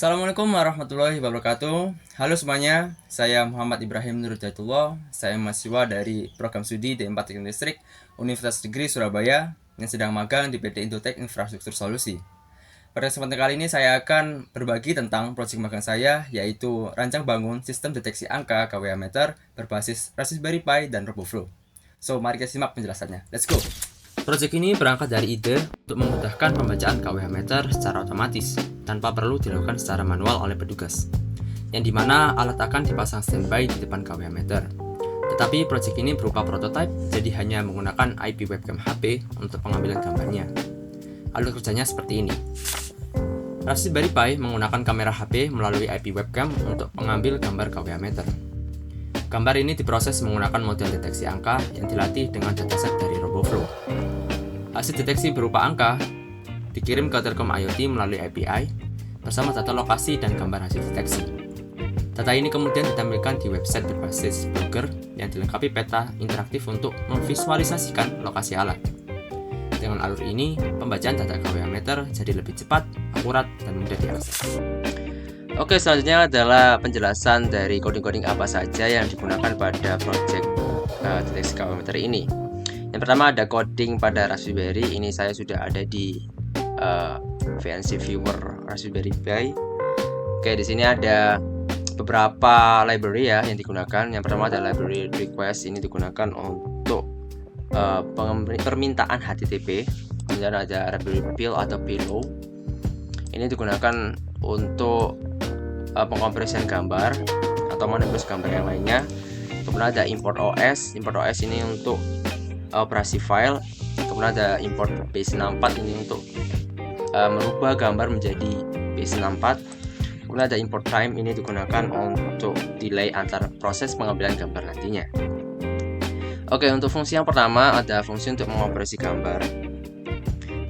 Assalamualaikum warahmatullahi wabarakatuh. Halo semuanya, saya Muhammad Ibrahim Nur Hidayatullah. Saya mahasiswa dari program studi D4 Teknik Listrik Universitas Negeri Surabaya yang sedang magang di PT Indotek Infrastruktur Solusi. Pada kesempatan kali ini saya akan berbagi tentang proyek magang saya, yaitu rancang bangun sistem deteksi angka KWH meter berbasis Raspberry Pi dan RoboFlow. So, mari kita simak penjelasannya. Let's go! Proyek ini berangkat dari ide untuk memudahkan pembacaan KWH meter secara otomatis tanpa perlu dilakukan secara manual oleh petugas, yang dimana alat akan dipasang standby di depan KWH meter. Tetapi proyek ini berupa prototipe, jadi hanya menggunakan IP webcam HP untuk pengambilan gambarnya. Alur kerjanya seperti ini. Raspberry Pi menggunakan kamera HP melalui IP webcam untuk mengambil gambar KWH meter. Gambar ini diproses menggunakan model deteksi angka yang dilatih dengan dataset dari RoboFlow. Hasil deteksi berupa angka dikirim ke Telkom IoT melalui API bersama data lokasi dan gambar hasil deteksi. Data ini kemudian ditampilkan di website berbasis Blogger yang dilengkapi peta interaktif untuk memvisualisasikan lokasi alat. Dengan alur ini, pembacaan data KWH meter jadi lebih cepat, akurat, dan mudah diakses. Oke, selanjutnya adalah penjelasan dari coding-coding apa saja yang digunakan pada project deteksi KWH meter ini. Yang pertama ada coding pada Raspberry. Ini saya sudah ada di VNC Viewer Raspberry Pi. Oke, di sini ada beberapa library ya yang digunakan. Yang pertama ada library request. Ini digunakan untuk permintaan HTTP. Kemudian ada library fill atau pillow. Ini digunakan untuk pengkompresian gambar atau menembus gambar yang lainnya. Kemudian ada import OS. Import OS ini untuk operasi file. Kemudian ada import base64 ini untuk merubah gambar menjadi base64. Kemudian ada import time, ini digunakan untuk delay antar proses pengambilan gambar nantinya. Oke, untuk fungsi yang pertama ada fungsi untuk mengoperasi gambar.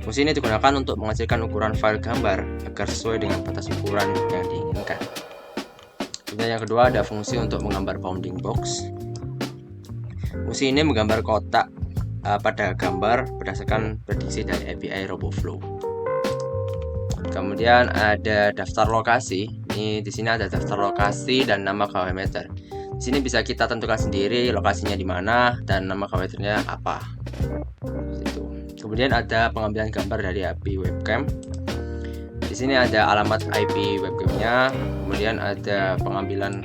Fungsi ini digunakan untuk menghasilkan ukuran file gambar agar sesuai dengan batas ukuran yang diinginkan. Kemudian yang kedua ada fungsi untuk menggambar bounding box. Fungsi ini menggambar kotak pada gambar berdasarkan prediksi dari API RoboFlow. Kemudian ada daftar lokasi. Ini di sini ada daftar lokasi dan nama KWH meter. Di sini bisa kita tentukan sendiri lokasinya di mana dan nama KWH meternya apa. Kemudian ada pengambilan gambar dari IP webcam. Di sini ada alamat IP webcamnya. Kemudian ada pengambilan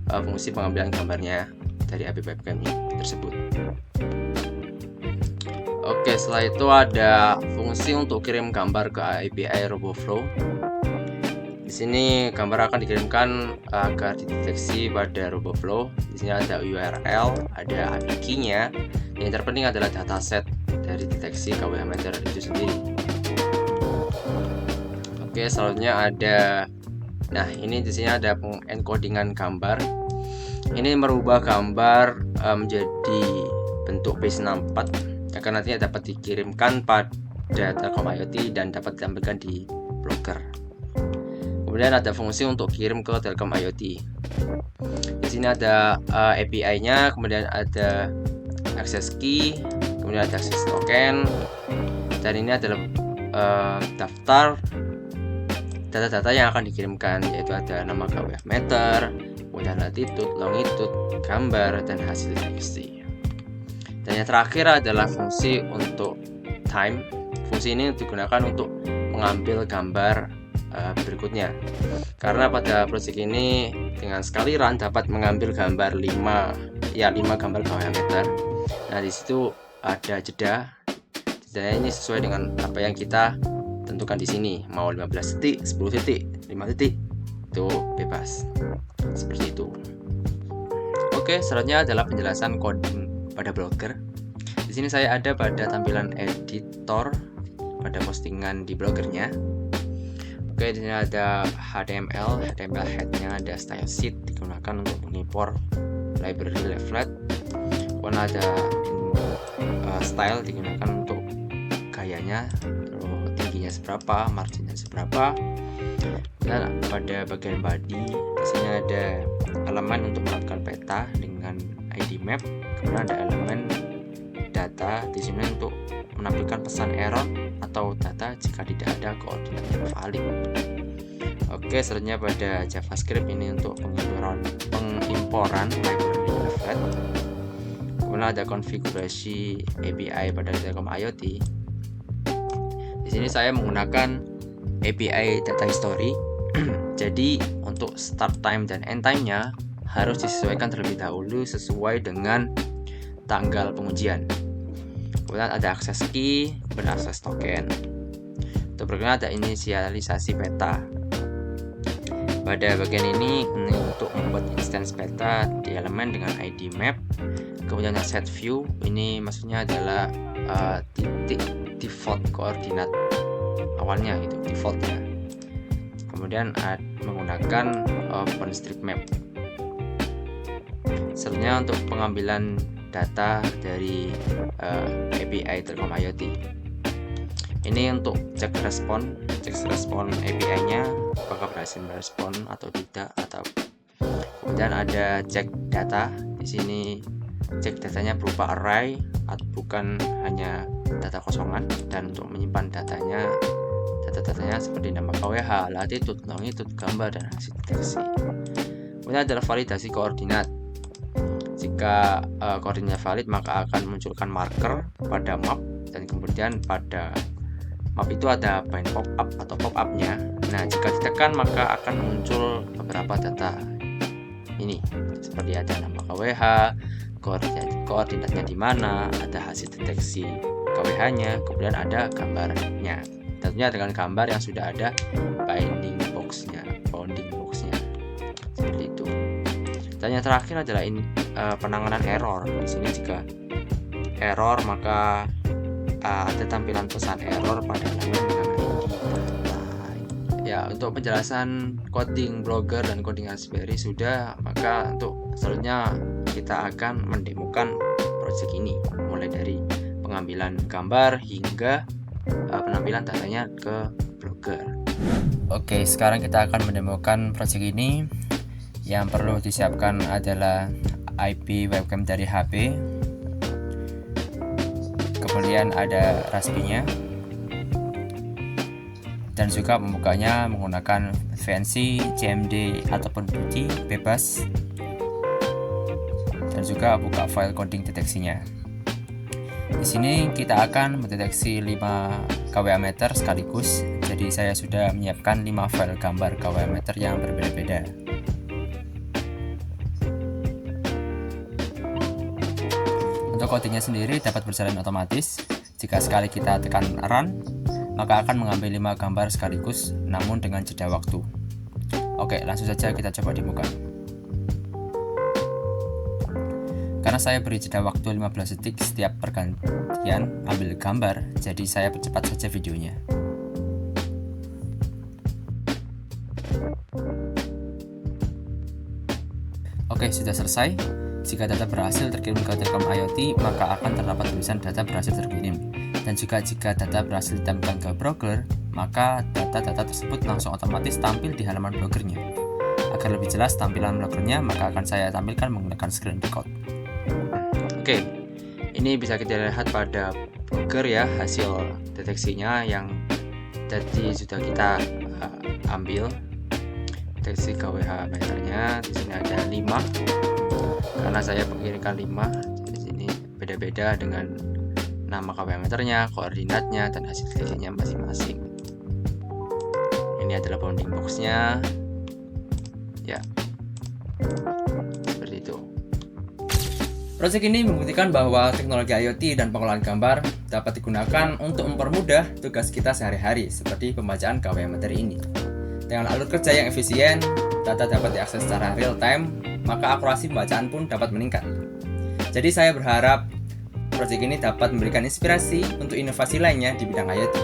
fungsi pengambilan gambarnya dari IP webcam tersebut. Oke, setelah itu ada fungsi untuk kirim gambar ke API RoboFlow. Di sini gambar akan dikirimkan agar dideteksi pada RoboFlow. Di sini ada URL, ada API key-nya. Yang terpenting adalah dataset dari deteksi KWH meter itu sendiri. Oke, selanjutnya ada, ini di sini ada pengencodingan gambar. Ini merubah gambar menjadi bentuk base64 agar nantinya dapat dikirimkan pada Telkom IoT dan dapat ditampilkan di Blogger. Kemudian ada fungsi untuk kirim ke Telkom IoT. Di sini ada API-nya, kemudian ada access key, kemudian ada access token, dan ini adalah daftar data-data yang akan dikirimkan, yaitu ada nama KWH meter, kemudian latitude, longitude, gambar, dan hasil deteksi. Dan yang terakhir adalah fungsi untuk time. Fungsi ini digunakan untuk mengambil gambar berikutnya. Karena pada proyek ini dengan sekali run dapat mengambil gambar 5 gambar KWH meter. Nah, di situ ada jeda. Jedanya ini sesuai dengan apa yang kita tentukan di sini. Mau 15 detik, 10 detik, 5 detik, itu bebas. Seperti itu. Oke, selanjutnya adalah penjelasan coding pada Blogger. Di sini saya ada pada tampilan editor pada postingan di Bloggernya. Oke, di sini ada HTML headnya, ada style sheet digunakan untuk mengimpor library leaflet. Kemudian ada style digunakan untuk gayanya, tingginya seberapa, marginnya seberapa. Dan pada bagian body di sini ada elemen untuk melakukan peta dengan ID map. Kemudian ada elemen data di sini untuk menampilkan pesan error atau data jika tidak ada koordinat yang valid. Oke, Oke, selanjutnya pada JavaScript ini untuk pengimporan library Flat. Kemudian ada konfigurasi API pada Telkom IoT. Di sini saya menggunakan API data history. Jadi untuk start time dan end time-nya harus disesuaikan terlebih dahulu sesuai dengan tanggal pengujian. Kemudian ada akses key, kemudian akses token. Untuk berikutnya ada inisialisasi peta. Pada bagian ini untuk membuat instance peta di elemen dengan ID map. Kemudian set view, ini maksudnya adalah titik default koordinat awalnya gitu, defaultnya. Kemudian menggunakan OpenStreetMap. Selanjutnya untuk pengambilan data dari API Telkom IoT. Ini untuk cek respon API-nya apakah berhasil merespon atau tidak, atau kemudian ada cek data. Di sini cek datanya berupa array atau bukan hanya data kosongan, dan untuk menyimpan data-datanya seperti nama KWH, latitude, longitude, gambar, dan hasil deteksi. Kemudian adalah validasi koordinat. Jika koordinat valid, maka akan munculkan marker pada map, dan kemudian pada map itu ada bind pop-up atau pop-up-nya. Nah, jika ditekan maka akan muncul beberapa data ini, seperti ada nama KWH, koordinatnya di mana, ada hasil deteksi KWH-nya, kemudian ada gambarnya. Tentunya dengan gambar yang sudah ada bounding box-nya. Seperti itu. Dan yang terakhir adalah penanganan error. Di sini jika error maka ada tampilan pesan error pada elemen dengan ID data. Ya, untuk penjelasan coding Blogger dan coding Raspberry sudah, maka untuk selanjutnya kita akan mendemokan project ini, mulai dari pengambilan gambar hingga penampilan datanya ke Blogger. Oke, sekarang kita akan mendemokan project ini. Yang perlu disiapkan adalah IP webcam dari HP. Kemudian ada Raspberry-nya, dan juga membukanya menggunakan fancy CMD ataupun putih bebas, dan juga buka file coding deteksinya. Di sini kita akan mendeteksi 5 kWh meter sekaligus. Jadi saya sudah menyiapkan 5 file gambar kWh meter yang berbeda-beda. Untuk codingnya sendiri dapat berjalan otomatis. Jika sekali kita tekan run, maka akan mengambil 5 gambar sekaligus, namun dengan jeda waktu. Oke, langsung saja kita coba demokan. Karena saya beri jeda waktu 15 detik setiap pergantian ambil gambar, jadi saya percepat saja videonya. Oke, sudah selesai. Jika data berhasil terkirim ke Telkom IoT, maka akan terdapat tulisan data berhasil terkirim. Dan juga jika data berhasil ditampilkan ke Blogger, maka data-data tersebut langsung otomatis tampil di halaman Blogger-nya. Agar lebih jelas tampilan Blogger-nya, maka akan saya tampilkan menggunakan screen record. Oke, ini bisa kita lihat pada Blogger ya, hasil deteksinya yang tadi sudah kita ambil. Deteksi kWh meternya di sini ada 5. Karena saya mengirimkan 5, di sini beda-beda dengan nama kWh meternya, koordinatnya, dan hasil deteksinya masing-masing. Ini adalah bounding box-nya. Ya, seperti itu. Project ini membuktikan bahwa teknologi IoT dan pengolahan gambar dapat digunakan untuk mempermudah tugas kita sehari-hari, seperti pembacaan kWh meter ini. Dengan alur kerja yang efisien, data dapat diakses secara real time, maka akurasi pembacaan pun dapat meningkat. Jadi saya berharap proyek ini dapat memberikan inspirasi untuk inovasi lainnya di bidang IoT.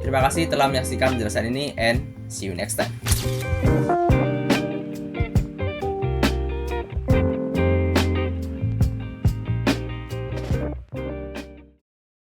Terima kasih telah menyaksikan penjelasan ini, and see you next time.